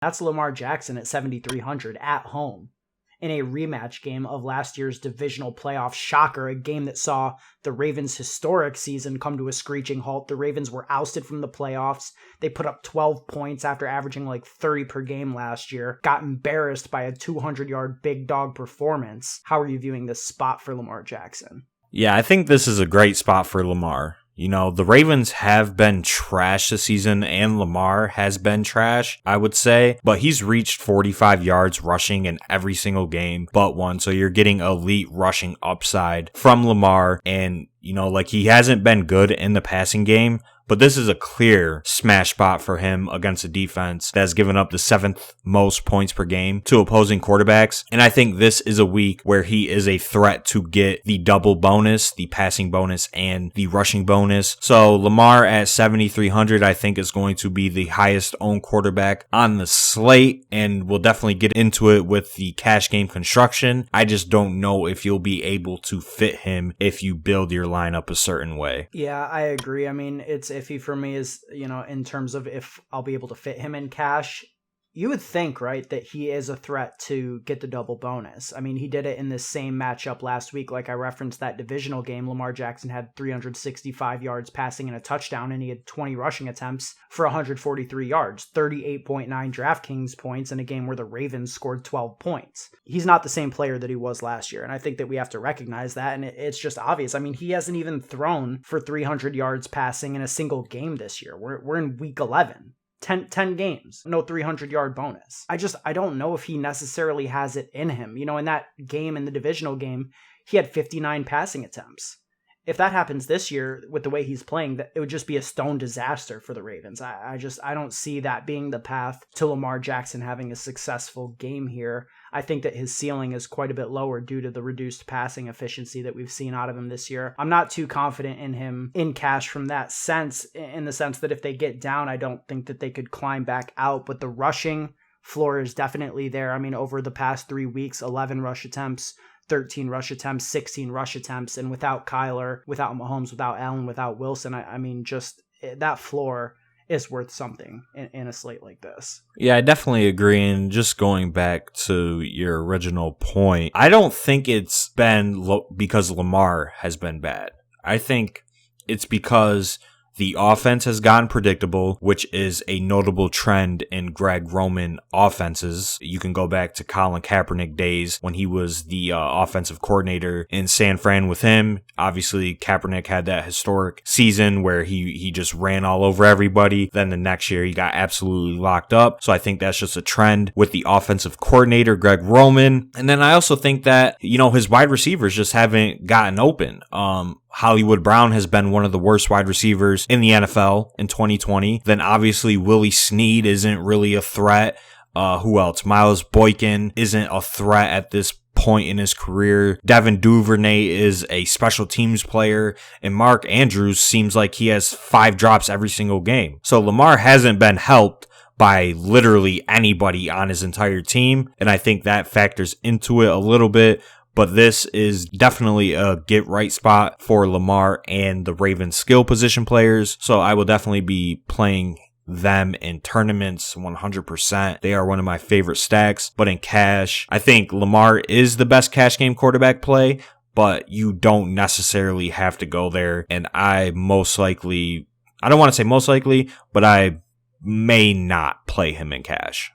That's Lamar Jackson at 7,300 at home in a rematch game of last year's divisional playoff shocker, a game that saw the Ravens' historic season come to a screeching halt. The Ravens were ousted from the playoffs. They put up 12 points after averaging like 30 per game last year, got embarrassed by a 200-yard big dog performance. How are you viewing this spot for Lamar Jackson? Yeah, I think this is a great spot for Lamar. You know, the Ravens have been trash this season, and Lamar has been trash, I would say. But he's reached 45 yards rushing in every single game but one. So you're getting elite rushing upside from Lamar. And, you know, like, he hasn't been good in the passing game, but this is a clear smash spot for him against a defense that has given up the 7th most points per game to opposing quarterbacks. And I think this is a week where he is a threat to get the double bonus, the passing bonus, and the rushing bonus. So Lamar at 7,300, I think, is going to be the highest owned quarterback on the slate, and we'll definitely get into it with the cash game construction. I just don't know if you'll be able to fit him if you build your lineup a certain way. Yeah, I agree. I mean, it's iffy for me is, you know, in terms of if I'll be able to fit him in cash. You would think, right, that he is a threat to get the double bonus. I mean, he did it in this same matchup last week. Like I referenced that divisional game, Lamar Jackson had 365 yards passing and a touchdown, and he had 20 rushing attempts for 143 yards, 38.9 Draftkings points in a game where the Ravens scored 12 points. He's not the same player that he was last year, and I think that we have to recognize that, and it's just obvious. I mean, he hasn't even thrown for 300 yards passing in a single game this year. We're in week 11. 10 games, no 300-yard bonus. I don't know if he necessarily has it in him. You know, in that game, in the divisional game, he had 59 passing attempts. If that happens this year with the way he's playing, that it would just be a stone disaster for the Ravens. I don't see that being the path to Lamar Jackson having a successful game here. I think that his ceiling is quite a bit lower due to the reduced passing efficiency that we've seen out of him this year. I'm not too confident in him in cash from that sense, in the sense that if they get down, I don't think that they could climb back out, but the rushing floor is definitely there. I mean, over the past 3 weeks, 11 rush attempts, 13 rush attempts, 16 rush attempts, and without Kyler, without Mahomes, without Allen, without Wilson, I mean, just that floor is worth something in a slate like this. Yeah, I definitely agree. And just going back to your original point, I don't think it's been because Lamar has been bad. I think it's because the offense has gotten predictable, which is a notable trend in Greg Roman offenses. You can go back to Colin Kaepernick days when he was the offensive coordinator in San Fran with him. Obviously, Kaepernick had that historic season where he just ran all over everybody. Then the next year, he got absolutely locked up. So I think that's just a trend with the offensive coordinator, Greg Roman. And then I also think that, you know, his wide receivers just haven't gotten open. Hollywood Brown has been one of the worst wide receivers in the NFL in 2020. Then obviously Willie Snead isn't really a threat. Who else? Miles Boykin isn't a threat at this point in his career. Devin Duvernay is a special teams player, and Mark Andrews seems like he has 5 drops every single game. So Lamar hasn't been helped by literally anybody on his entire team, and I think that factors into it a little bit. But this is definitely a get right spot for Lamar and the Ravens skill position players. So I will definitely be playing them in tournaments 100%. They are one of my favorite stacks. But in cash, I think Lamar is the best cash game quarterback play, but you don't necessarily have to go there. And I don't want to say most likely, but I may not play him in cash.